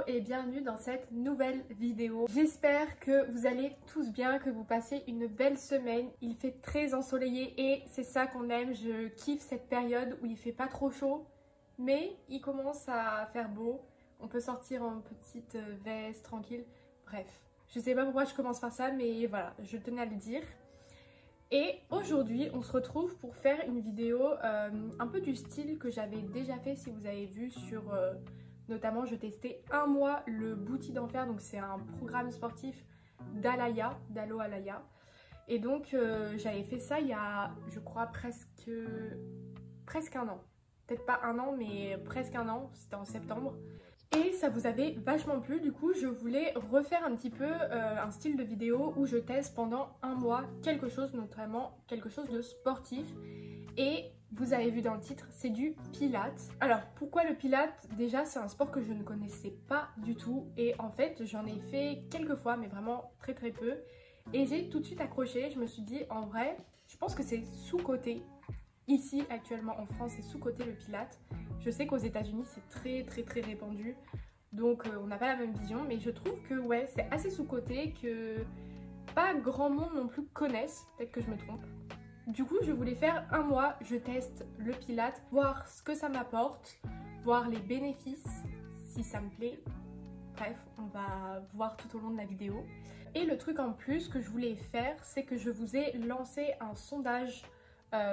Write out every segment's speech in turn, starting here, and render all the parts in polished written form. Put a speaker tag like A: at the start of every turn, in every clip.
A: et bienvenue dans cette nouvelle vidéo. J'espère que vous allez tous bien, que vous passez une belle semaine. Il fait très ensoleillé et c'est ça qu'on aime. Je kiffe cette période où il fait pas trop chaud, mais il commence à faire beau. On peut sortir en petite veste, tranquille. Bref, je sais pas pourquoi je commence par ça, mais voilà, je tenais à le dire. Et aujourd'hui, on se retrouve pour faire une vidéo un peu du style que j'avais déjà fait, si vous avez vu sur... Notamment, je testais un mois le Booty d'Enfer, donc c'est un programme sportif d'Alaya, d'Allo Alaya. Et donc, j'avais fait ça il y a, je crois, presque un an. Peut-être pas un an, mais presque un an, c'était en septembre. Et ça vous avait vachement plu, du coup, je voulais refaire un petit peu un style de vidéo où je teste pendant un mois quelque chose, notamment quelque chose de sportif. Et vous avez vu dans le titre, c'est du Pilates. Alors pourquoi le Pilates? Déjà c'est un sport que je ne connaissais pas du tout et en fait j'en ai fait quelques fois mais vraiment très peu. Et j'ai tout de suite accroché, je me suis dit en vrai, je pense que c'est sous-coté. Ici actuellement en France c'est sous-coté le Pilates. Je sais qu'aux États-Unis c'est très répandu. Donc on n'a pas la même vision mais je trouve que ouais c'est assez sous-coté, que pas grand monde non plus connaissent, peut-être que je me trompe. Du coup, je voulais faire un mois, je teste le Pilates, voir ce que ça m'apporte, voir les bénéfices, si ça me plaît. Bref, on va voir tout au long de la vidéo. Et le truc en plus que je voulais faire, c'est que je vous ai lancé un sondage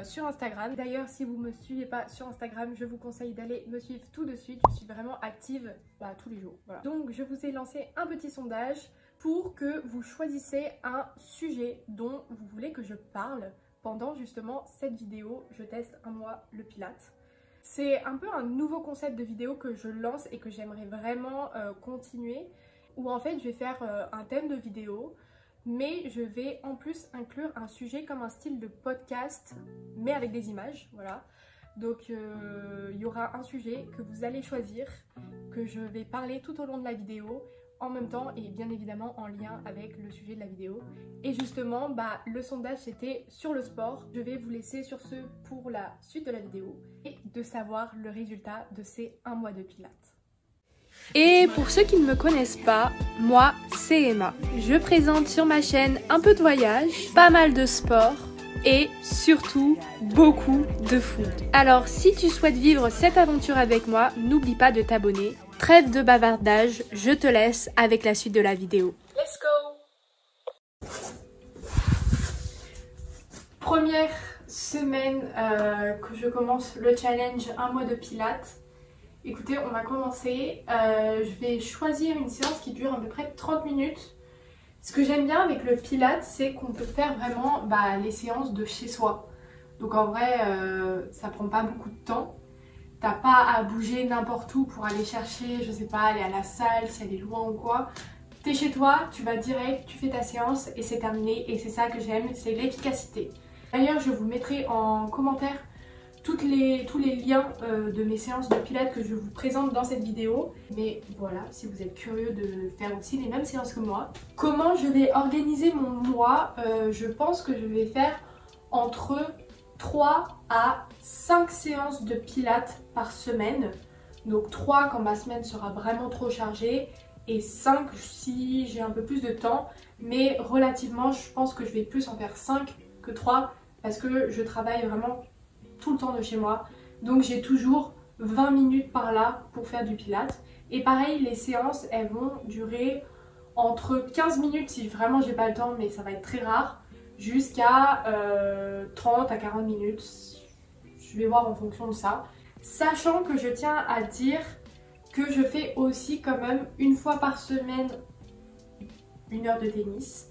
A: sur Instagram. D'ailleurs, si vous ne me suivez pas sur Instagram, je vous conseille d'aller me suivre tout de suite. Je suis vraiment active tous les jours. Voilà. Donc, je vous ai lancé un petit sondage pour que vous choisissiez un sujet dont vous voulez que je parle. Pendant justement cette vidéo, je teste un mois le Pilates. C'est un peu un nouveau concept de vidéo que je lance et que j'aimerais vraiment continuer. Où en fait je vais faire un thème de vidéo, mais je vais en plus inclure un sujet comme un style de podcast, mais avec des images, voilà. Donc il y aura un sujet que vous allez choisir, que je vais parler tout au long de la vidéo, en même temps et bien évidemment en lien avec le sujet de la vidéo. Et justement, le sondage c'était sur le sport. Je vais vous laisser sur ce pour la suite de la vidéo et de savoir le résultat de ces un mois de Pilates.
B: Et pour ceux qui ne me connaissent pas, moi c'est Emma. Je présente sur ma chaîne un peu de voyage, pas mal de sport et surtout beaucoup de food. Alors si tu souhaites vivre cette aventure avec moi, n'oublie pas de t'abonner. Trêve de bavardage, je te laisse avec la suite de la vidéo.
A: Let's go! Première semaine que je commence le challenge un mois de Pilates. Écoutez, on va commencer. Je vais choisir une séance qui dure à peu près 30 minutes. Ce que j'aime bien avec le Pilates, c'est qu'on peut faire vraiment les séances de chez soi. Donc en vrai, ça prend pas beaucoup de temps. T'as pas à bouger n'importe où pour aller chercher, je sais pas, aller à la salle, si elle est loin ou quoi. T'es chez toi, tu vas direct, tu fais ta séance et c'est terminé. Et c'est ça que j'aime, c'est l'efficacité. D'ailleurs, je vous mettrai en commentaire tous les liens de mes séances de Pilates que je vous présente dans cette vidéo. Mais voilà, si vous êtes curieux de faire aussi les mêmes séances que moi. Comment je vais organiser mon mois? Je pense que je vais faire entre 3 à 5 séances de Pilates par semaine. Donc 3 quand ma semaine sera vraiment trop chargée et 5 si j'ai un peu plus de temps. Mais relativement, je pense que je vais plus en faire 5 que 3 parce que je travaille vraiment tout le temps de chez moi. Donc j'ai toujours 20 minutes par là pour faire du Pilates. Et pareil, les séances, elles vont durer entre 15 minutes si vraiment j'ai pas le temps, mais ça va être très rare, jusqu'à 30 à 40 minutes. Je vais voir en fonction de ça. Sachant que je tiens à dire que je fais aussi quand même une fois par semaine 1 heure de tennis.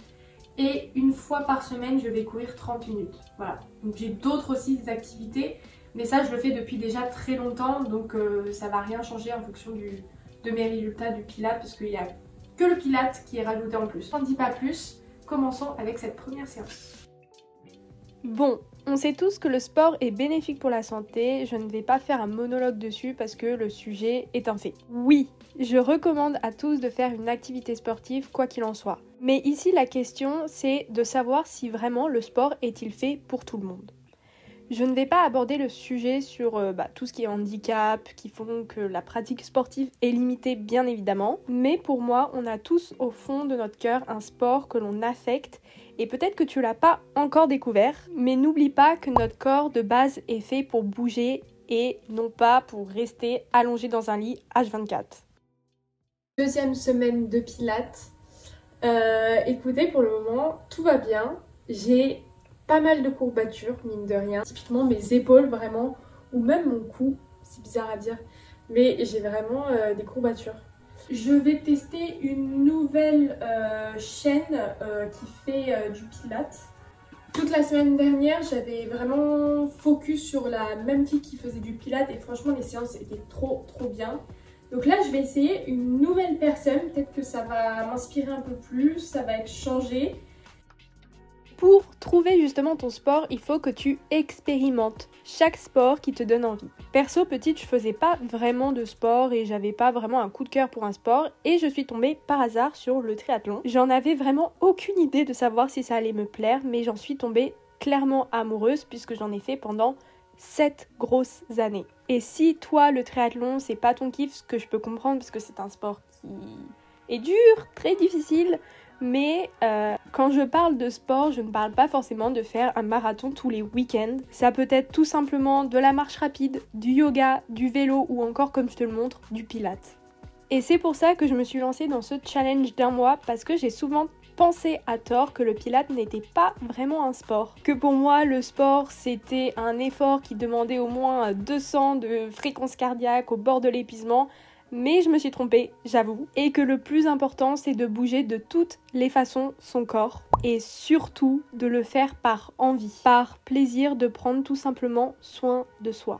A: Et une fois par semaine, je vais courir 30 minutes. Voilà. Donc j'ai d'autres aussi activités. Mais ça, je le fais depuis déjà très longtemps. Donc ça va rien changer en fonction de mes résultats du Pilates. Parce qu'il n'y a que le Pilates qui est rajouté en plus. On ne dit pas plus. Commençons avec cette première séance.
B: Bon, on sait tous que le sport est bénéfique pour la santé, je ne vais pas faire un monologue dessus parce que le sujet est un fait. Oui, je recommande à tous de faire une activité sportive quoi qu'il en soit. Mais ici la question c'est de savoir si vraiment le sport est-il fait pour tout le monde. Je ne vais pas aborder le sujet sur tout ce qui est handicap, qui font que la pratique sportive est limitée bien évidemment, mais pour moi, on a tous au fond de notre cœur un sport que l'on affecte et peut-être que tu l'as pas encore découvert, mais n'oublie pas que notre corps de base est fait pour bouger et non pas pour rester allongé dans un lit H24.
A: Deuxième semaine de pilates. Écoutez, pour le moment, tout va bien. J'ai pas mal de courbatures, mine de rien. Typiquement mes épaules, vraiment, ou même mon cou, c'est bizarre à dire, mais j'ai vraiment des courbatures. Je vais tester une nouvelle chaîne qui fait du pilates. Toute la semaine dernière, j'avais vraiment focus sur la même fille qui faisait du pilates et franchement, les séances étaient trop bien. Donc là, je vais essayer une nouvelle personne. Peut-être que ça va m'inspirer un peu plus, ça va être changé.
B: Pour trouver justement ton sport, il faut que tu expérimentes chaque sport qui te donne envie. Perso, petite, je faisais pas vraiment de sport et j'avais pas vraiment un coup de cœur pour un sport et je suis tombée par hasard sur le triathlon. J'en avais vraiment aucune idée de savoir si ça allait me plaire, mais j'en suis tombée clairement amoureuse puisque j'en ai fait pendant 7 grosses années. Et si toi, le triathlon, c'est pas ton kiff, ce que je peux comprendre parce que c'est un sport qui est dur, très difficile, mais quand je parle de sport, je ne parle pas forcément de faire un marathon tous les week-ends. Ça peut être tout simplement de la marche rapide, du yoga, du vélo ou encore, comme je te le montre, du pilates. Et c'est pour ça que je me suis lancée dans ce challenge d'1 mois parce que j'ai souvent pensé à tort que le pilates n'était pas vraiment un sport. Que pour moi, le sport, c'était un effort qui demandait au moins 200 de fréquence cardiaque au bord de l'épuisement. Mais je me suis trompée, j'avoue, et que le plus important, c'est de bouger de toutes les façons son corps, et surtout de le faire par envie, par plaisir de prendre tout simplement soin de soi.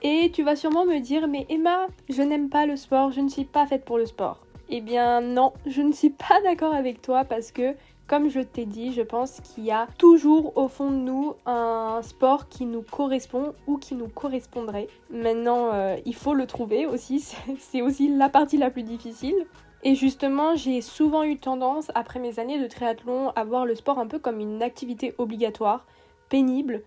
B: Et tu vas sûrement me dire, mais Emma, je n'aime pas le sport, je ne suis pas faite pour le sport. Eh bien non, je ne suis pas d'accord avec toi parce que comme je t'ai dit, je pense qu'il y a toujours au fond de nous un sport qui nous correspond ou qui nous correspondrait. Maintenant, il faut le trouver aussi, c'est aussi la partie la plus difficile. Et justement, j'ai souvent eu tendance, après mes années de triathlon, à voir le sport un peu comme une activité obligatoire, pénible,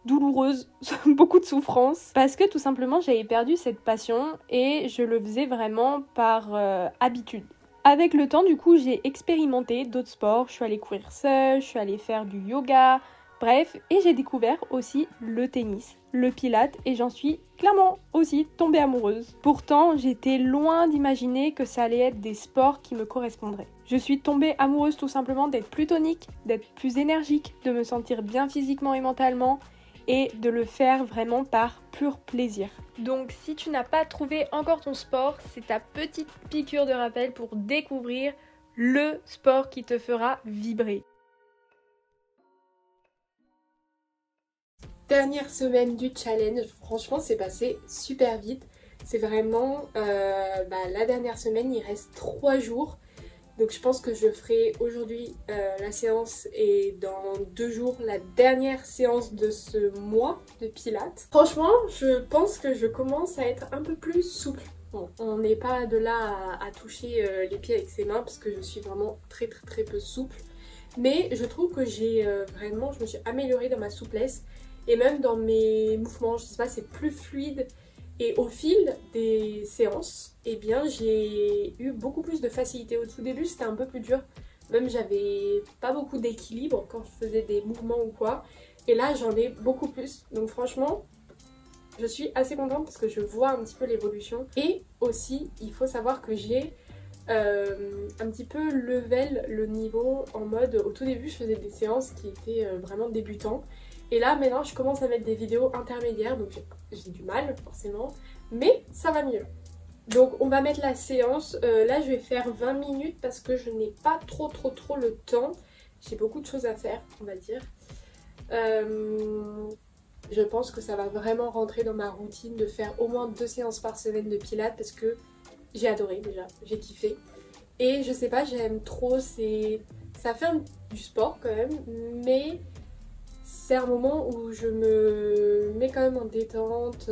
B: douloureuse, beaucoup de souffrance, parce que tout simplement j'avais perdu cette passion et je le faisais vraiment par habitude. Avec le temps, du coup, j'ai expérimenté d'autres sports. Je suis allée courir seule, je suis allée faire du yoga, bref. Et j'ai découvert aussi le tennis, le pilates et j'en suis clairement aussi tombée amoureuse. Pourtant, j'étais loin d'imaginer que ça allait être des sports qui me correspondraient. Je suis tombée amoureuse tout simplement d'être plus tonique, d'être plus énergique, de me sentir bien physiquement et mentalement et de le faire vraiment par pur plaisir. Donc si tu n'as pas trouvé encore ton sport, c'est ta petite piqûre de rappel pour découvrir le sport qui te fera vibrer.
A: Dernière semaine du challenge, franchement c'est passé super vite. C'est vraiment la dernière semaine, il reste 3 jours. Donc je pense que je ferai aujourd'hui la séance et dans 2 jours la dernière séance de ce mois de pilates. Franchement, je pense que je commence à être un peu plus souple. Bon, on n'est pas de là à toucher les pieds avec ses mains parce que je suis vraiment très peu souple. Mais je trouve que je me suis améliorée dans ma souplesse et même dans mes mouvements. Je sais pas, c'est plus fluide. Et au fil des séances, eh bien j'ai eu beaucoup plus de facilité. Au tout début c'était un peu plus dur, même j'avais pas beaucoup d'équilibre quand je faisais des mouvements ou quoi. Et là j'en ai beaucoup plus, donc franchement je suis assez contente parce que je vois un petit peu l'évolution. Et aussi il faut savoir que j'ai un petit peu level le niveau en mode, au tout début je faisais des séances qui étaient vraiment débutants. Et là maintenant je commence à mettre des vidéos intermédiaires, donc j'ai du mal forcément, mais ça va mieux. Donc on va mettre la séance, là je vais faire 20 minutes parce que je n'ai pas trop le temps. J'ai beaucoup de choses à faire on va dire. Je pense que ça va vraiment rentrer dans ma routine de faire au moins 2 séances par semaine de pilates parce que j'ai adoré déjà, j'ai kiffé. Et je sais pas, j'aime trop, ça fait du sport quand même, mais c'est un moment où je me mets quand même en détente.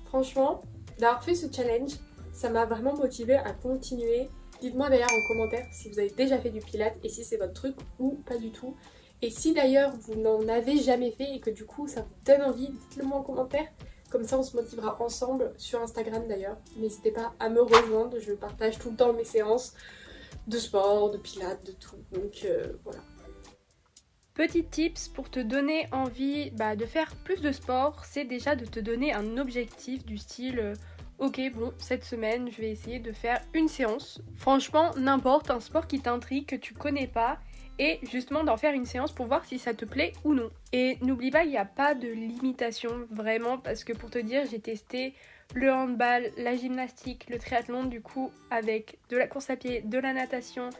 A: Franchement, d'avoir fait ce challenge, ça m'a vraiment motivée à continuer Dites-moi d'ailleurs en commentaire si vous avez déjà fait du pilates et si c'est votre truc ou pas du tout. Et si d'ailleurs vous n'en avez jamais fait et que du coup ça vous donne envie, dites-le moi en commentaire. Comme ça on se motivera ensemble sur Instagram d'ailleurs. N'hésitez pas à me rejoindre, je partage tout le temps mes séances de sport, de pilates, de tout. Donc voilà.
B: Petit tips pour te donner envie de faire plus de sport, c'est déjà de te donner un objectif du style ok bon cette semaine je vais essayer de faire une séance. Franchement n'importe, un sport qui t'intrigue, que tu connais pas, et justement d'en faire une séance pour voir si ça te plaît ou non. Et n'oublie pas, il n'y a pas de limitation vraiment, parce que pour te dire j'ai testé le handball, la gymnastique, le triathlon du coup avec de la course à pied, de la natation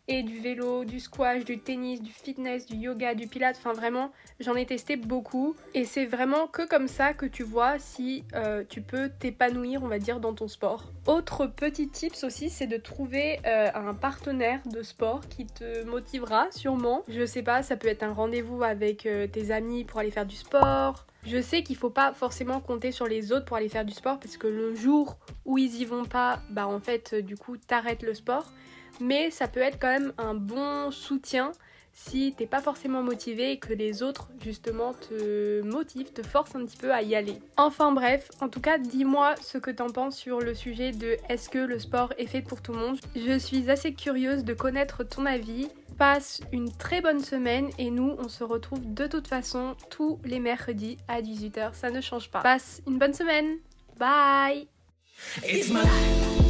B: et du vélo, du squash, du tennis, du fitness, du yoga, du pilates, enfin vraiment j'en ai testé beaucoup et c'est vraiment que comme ça que tu vois si tu peux t'épanouir on va dire dans ton sport. Autre petit tips aussi, c'est de trouver un partenaire de sport qui te motivera sûrement. Je sais pas, ça peut être un rendez-vous avec tes amis pour aller faire du sport. Je sais qu'il faut pas forcément compter sur les autres pour aller faire du sport parce que le jour où ils y vont pas, en fait du coup t'arrêtes le sport. Mais ça peut être quand même un bon soutien si t'es pas forcément motivé et que les autres justement te motivent, te forcent un petit peu à y aller. Enfin bref, en tout cas dis-moi ce que t'en penses sur le sujet de est-ce que le sport est fait pour tout le monde. Je suis assez curieuse de connaître ton avis. Passe une très bonne semaine et nous on se retrouve de toute façon tous les mercredis à 18h, ça ne change pas. Passe une bonne semaine, bye. It's my life.